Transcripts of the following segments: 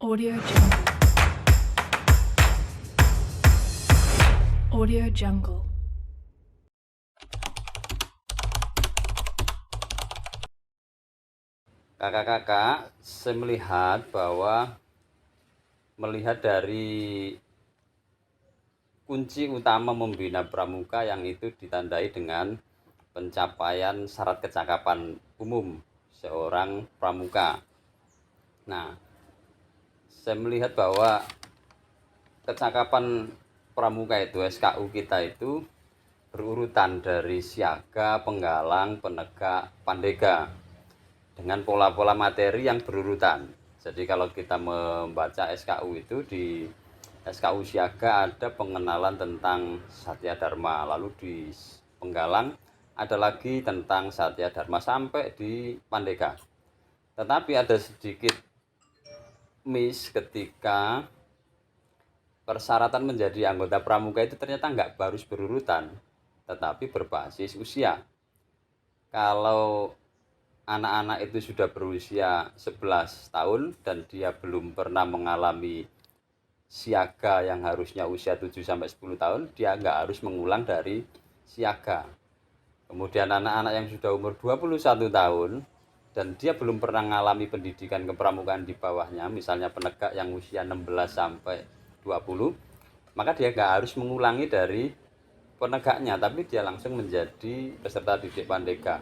Audio Jungle. Audio Jungle. Kakak-kakak, saya melihat dari kunci utama membina pramuka yang itu ditandai dengan pencapaian syarat kecakapan umum seorang pramuka. Nah, saya melihat bahwa kecakapan pramuka itu SKU kita itu berurutan dari siaga, penggalang, penegak, pandega dengan pola-pola materi yang berurutan. Jadi kalau kita membaca SKU itu, di SKU siaga ada pengenalan tentang Satya Dharma, lalu di penggalang ada lagi tentang Satya Dharma sampai di Pandega. Tetapi ada sedikit miss ketika persyaratan menjadi anggota pramuka itu ternyata nggak harus berurutan, tetapi berbasis usia. Kalau anak-anak itu sudah berusia 11 tahun dan dia belum pernah mengalami siaga yang harusnya usia 7-10 tahun, dia nggak harus mengulang dari siaga. Kemudian anak-anak yang sudah umur 21 tahun dan dia belum pernah mengalami pendidikan kepramukaan di bawahnya, misalnya penegak yang usia 16-20, maka dia nggak harus mengulangi dari penegaknya, tapi dia langsung menjadi peserta didik Pandega.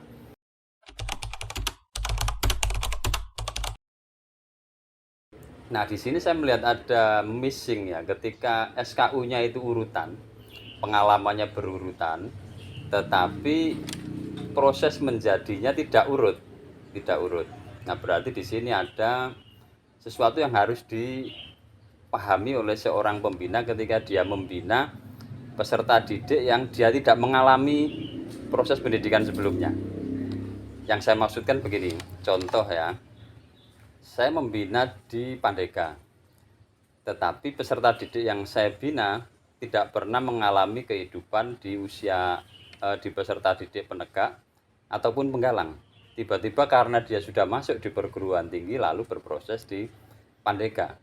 Nah, di sini saya melihat ada missing ya, ketika SKU-nya itu urutan, pengalamannya berurutan, tetapi proses menjadinya tidak urut, tidak urut. Nah, berarti di sini ada sesuatu yang harus dipahami oleh seorang pembina ketika dia membina peserta didik yang dia tidak mengalami proses pendidikan sebelumnya. Yang saya maksudkan begini, contoh ya, saya membina di Pandega, tetapi peserta didik yang saya bina tidak pernah mengalami kehidupan di usia di peserta didik penegak ataupun penggalang. Tiba-tiba karena dia sudah masuk di perguruan tinggi lalu berproses di Pandega.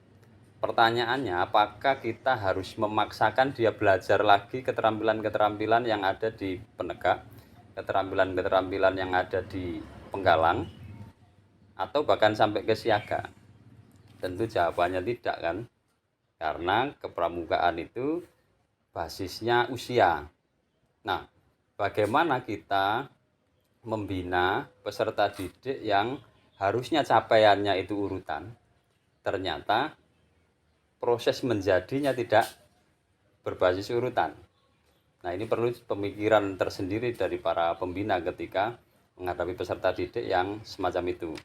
Pertanyaannya, apakah kita harus memaksakan dia belajar lagi keterampilan-keterampilan yang ada di penegak, keterampilan-keterampilan yang ada di penggalang, atau bahkan sampai ke siaga? Tentu jawabannya tidak kan, karena kepramukaan itu basisnya usia. Nah, bagaimana kita membina peserta didik yang harusnya capaiannya itu urutan, ternyata proses menjadinya tidak berbasis urutan. Nah, ini perlu pemikiran tersendiri dari para pembina ketika menghadapi peserta didik yang semacam itu.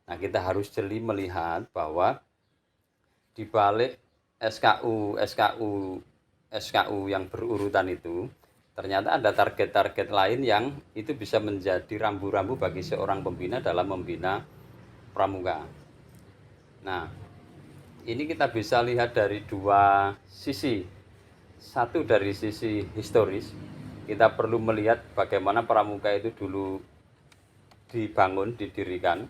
Nah, kita harus jeli melihat bahwa di balik SKU yang berurutan itu ternyata ada target-target lain yang itu bisa menjadi rambu-rambu bagi seorang pembina dalam membina pramuka. Nah, ini kita bisa lihat dari dua sisi. Satu dari sisi historis, kita perlu melihat bagaimana pramuka itu dulu dibangun, didirikan.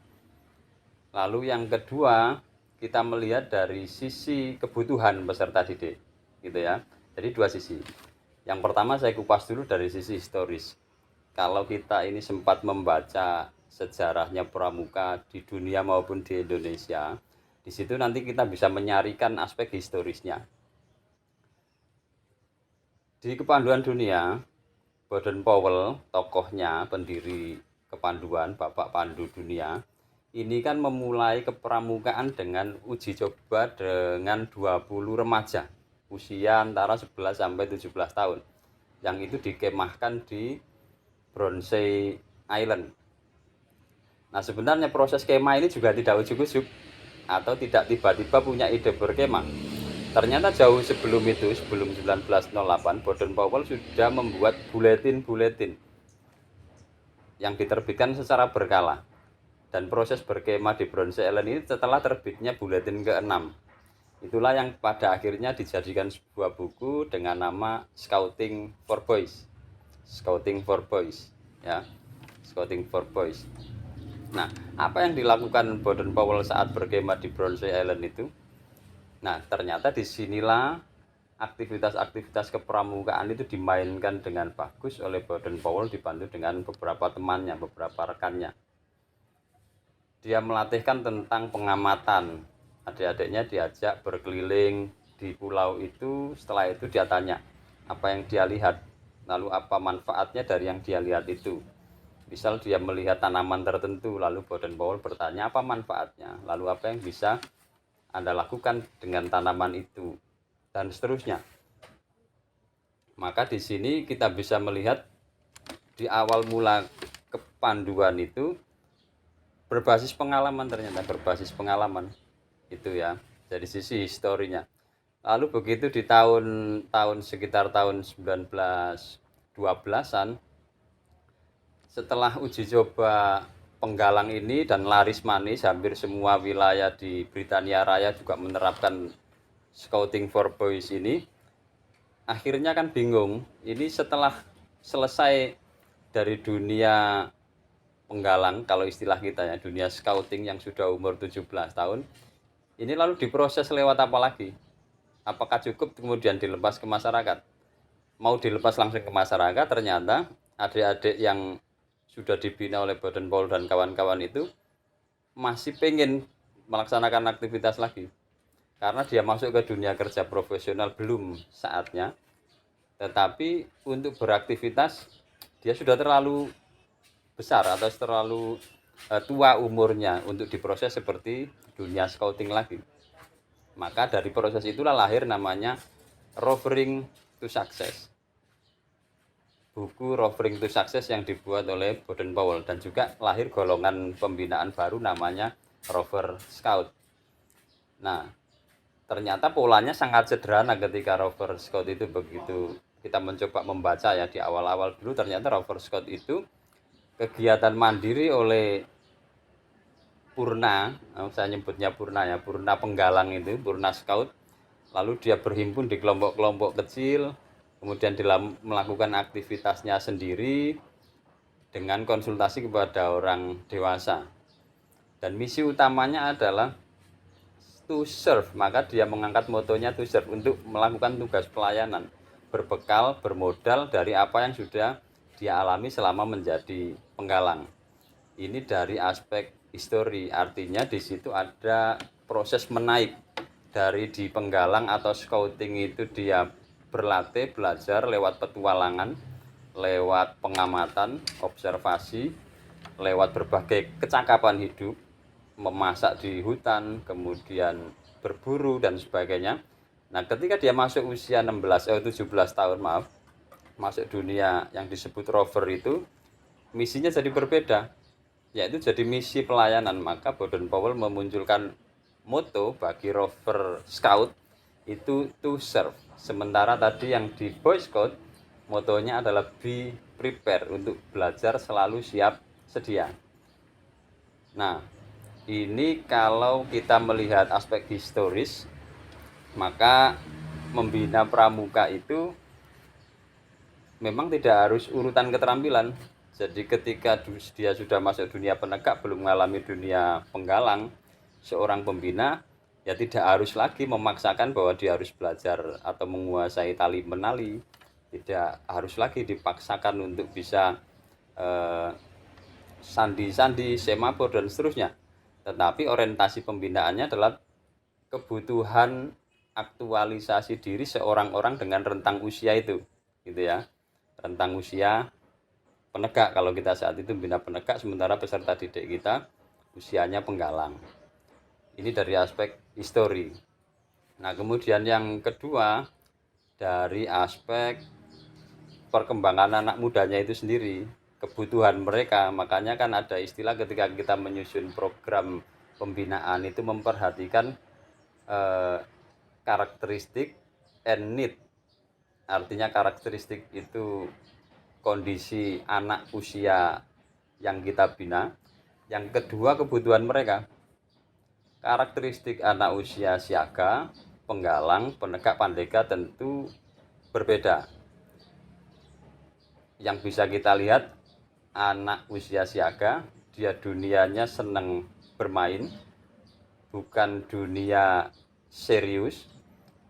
Lalu yang kedua, kita melihat dari sisi kebutuhan peserta didik, gitu ya. Jadi dua sisi. Yang pertama saya kupas dulu dari sisi historis. Kalau kita ini sempat membaca sejarahnya pramuka di dunia maupun di Indonesia, di situ nanti kita bisa menyarikan aspek historisnya. Di kepanduan dunia, Baden Powell, tokohnya, pendiri kepanduan, Bapak Pandu Dunia, ini kan memulai kepramukaan dengan uji coba dengan 20 remaja usia antara 11 sampai 17 tahun yang itu dikemahkan di Bronze Island. Nah, sebenarnya proses kemah ini juga tidak ujuk-ujuk atau tidak tiba-tiba punya ide berkemah. Ternyata jauh sebelum itu, sebelum 1908, Baden Powell sudah membuat buletin-buletin yang diterbitkan secara berkala. Dan proses berkemah di Bronze Island ini setelah terbitnya buletin ke-6. Itulah yang pada akhirnya dijadikan sebuah buku dengan nama Scouting for Boys. Scouting for Boys ya, Scouting for Boys. Nah, apa yang dilakukan Baden Powell saat berkemah di Brownsea Island itu? Nah, ternyata disinilah aktivitas-aktivitas kepramukaan itu dimainkan dengan bagus oleh Baden Powell dibantu dengan beberapa temannya, beberapa rekannya. Dia melatihkan tentang pengamatan. Adik-adiknya diajak berkeliling di pulau itu. Setelah itu dia tanya apa yang dia lihat, lalu apa manfaatnya dari yang dia lihat itu. Misal dia melihat tanaman tertentu, lalu Baden Powell bertanya apa manfaatnya, lalu apa yang bisa Anda lakukan dengan tanaman itu, dan seterusnya. Maka di sini kita bisa melihat di awal mula kepanduan itu berbasis pengalaman, ternyata berbasis pengalaman itu ya, dari sisi historinya. Lalu begitu di tahun sekitar tahun 1912-an, setelah uji coba penggalang ini dan laris manis, hampir semua wilayah di Britania Raya juga menerapkan Scouting for Boys ini. Akhirnya kan bingung, ini setelah selesai dari dunia penggalang, kalau istilah kita ya, dunia scouting yang sudah umur 17 tahun, ini lalu diproses lewat apa lagi? Apakah cukup kemudian dilepas ke masyarakat? Mau dilepas langsung ke masyarakat, ternyata adik-adik yang sudah dibina oleh Baden Powell dan kawan-kawan itu masih pengen melaksanakan aktivitas lagi. Karena dia masuk ke dunia kerja profesional belum saatnya, tetapi untuk beraktivitas dia sudah terlalu besar atau terlalu tua umurnya untuk diproses seperti dunia scouting lagi. Maka dari proses itulah lahir namanya Rovering to Success. Buku Rovering to Success yang dibuat oleh Baden Powell, dan juga lahir golongan pembinaan baru namanya Rover Scout. Nah, ternyata polanya sangat sederhana ketika Rover Scout itu. Begitu kita mencoba membaca ya di awal-awal dulu, ternyata Rover Scout itu kegiatan mandiri oleh Purna, saya nyebutnya Purna ya, Purna penggalang itu, Purna Scout. Lalu dia berhimpun di kelompok-kelompok kecil, kemudian melakukan aktivitasnya sendiri dengan konsultasi kepada orang dewasa. Dan misi utamanya adalah to serve, maka dia mengangkat motonya to serve, untuk melakukan tugas pelayanan, berbekal, bermodal dari apa yang sudah dia alami selama menjadi penggalang. Ini dari aspek histori, artinya di situ ada proses menaik dari di penggalang atau scouting itu dia berlatih, belajar lewat petualangan, lewat pengamatan, observasi, lewat berbagai kecakapan hidup, memasak di hutan, kemudian berburu dan sebagainya. Nah, ketika dia masuk usia 17 tahun, masuk dunia yang disebut rover itu, misinya jadi berbeda, yaitu jadi misi pelayanan. Maka Baden Powell memunculkan moto bagi Rover Scout itu to serve. Sementara tadi yang di Boy Scout motonya adalah be prepared, untuk belajar selalu siap sedia. Nah, ini kalau kita melihat aspek historis, maka membina pramuka itu memang tidak harus urutan keterampilan. Jadi ketika dia sudah masuk dunia penegak, belum mengalami dunia penggalang, seorang pembina ya tidak harus lagi memaksakan bahwa dia harus belajar atau menguasai tali menali, tidak harus lagi dipaksakan untuk bisa sandi-sandi, semafor dan seterusnya. Tetapi orientasi pembinaannya adalah kebutuhan aktualisasi diri seorang orang dengan rentang usia itu, gitu ya, rentang usia penegak. Kalau kita saat itu bina penegak, sementara peserta didik kita usianya penggalang. Ini dari aspek histori. Nah, kemudian yang kedua dari aspek perkembangan anak mudanya itu sendiri, kebutuhan mereka. Makanya kan ada istilah ketika kita menyusun program pembinaan itu memperhatikan karakteristik and need. Artinya karakteristik itu kondisi anak usia yang kita bina. Yang kedua kebutuhan mereka. Karakteristik anak usia siaga, penggalang, penegak, pandega tentu berbeda. yang bisa kita lihat, anak usia siaga, dia dunianya seneng bermain, bukan dunia serius.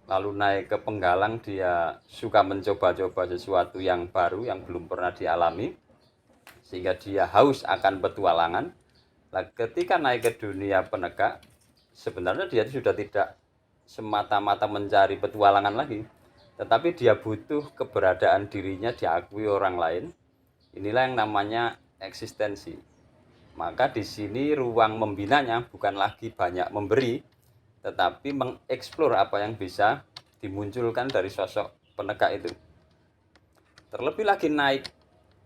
Lalu naik ke Penggalang, dia suka mencoba-coba sesuatu yang baru yang belum pernah dialami, sehingga dia haus akan petualangan. Nah, ketika naik ke dunia penegak, sebenarnya dia sudah tidak semata-mata mencari petualangan lagi, tetapi dia butuh keberadaan dirinya diakui orang lain. Inilah yang namanya eksistensi. Maka di sini ruang membinanya bukan lagi banyak memberi, tetapi mengeksplor apa yang bisa dimunculkan dari sosok penegak itu. Terlebih lagi naik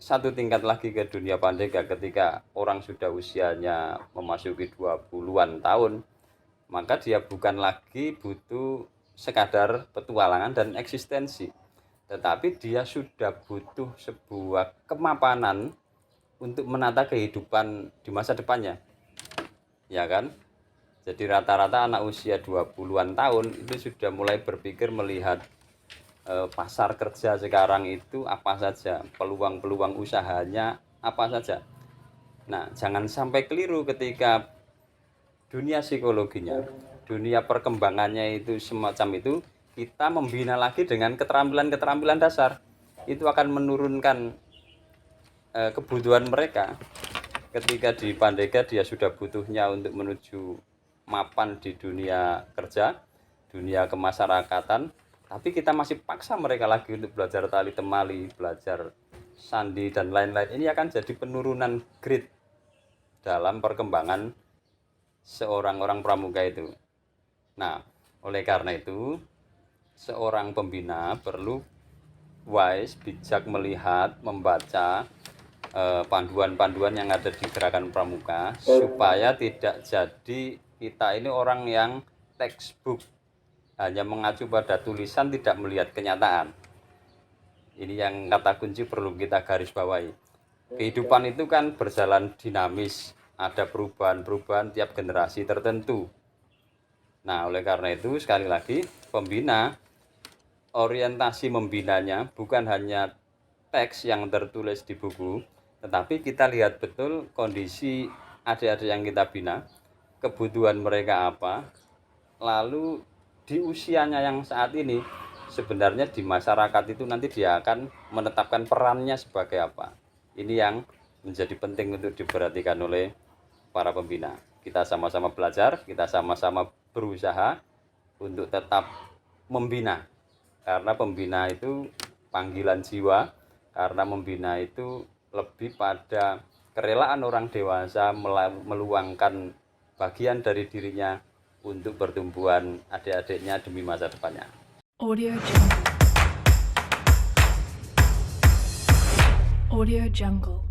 satu tingkat lagi ke dunia pandega ketika orang sudah usianya memasuki 20-an tahun, maka dia bukan lagi butuh sekadar petualangan dan eksistensi, tetapi dia sudah butuh sebuah kemapanan untuk menata kehidupan di masa depannya. Ya kan? Jadi rata-rata anak usia 20-an tahun itu sudah mulai berpikir melihat pasar kerja sekarang itu apa saja, peluang-peluang usahanya apa saja. Nah, jangan sampai keliru ketika dunia psikologinya, dunia perkembangannya itu semacam itu, kita membina lagi dengan keterampilan-keterampilan dasar. Itu akan menurunkan kebutuhan mereka. Ketika di Pandega dia sudah butuhnya untuk menuju mapan di dunia kerja, dunia kemasyarakatan, tapi kita masih paksa mereka lagi untuk belajar tali temali, belajar sandi dan lain-lain. Ini akan jadi penurunan grade dalam perkembangan seorang orang pramuka itu. Nah, oleh karena itu seorang pembina perlu wise, bijak melihat, membaca panduan-panduan yang ada di gerakan pramuka, supaya tidak jadi kita ini orang yang textbook, hanya mengacu pada tulisan, tidak melihat kenyataan. Ini yang kata kunci perlu kita garis bawahi. Kehidupan itu kan berjalan dinamis, ada perubahan-perubahan tiap generasi tertentu. Nah, oleh karena itu sekali lagi pembina, orientasi membinanya bukan hanya teks yang tertulis di buku, tetapi kita lihat betul kondisi adik-adik yang kita bina, kebutuhan mereka apa, lalu di usianya yang saat ini, sebenarnya di masyarakat itu nanti dia akan menetapkan perannya sebagai apa. Ini yang menjadi penting untuk diperhatikan oleh para pembina. Kita sama-sama belajar, kita sama-sama berusaha untuk tetap membina, karena pembina itu panggilan jiwa, karena membina itu lebih pada kerelaan orang dewasa meluangkan bagian dari dirinya untuk pertumbuhan adik-adiknya demi masa depannya. Audio Jungle. Audio Jungle.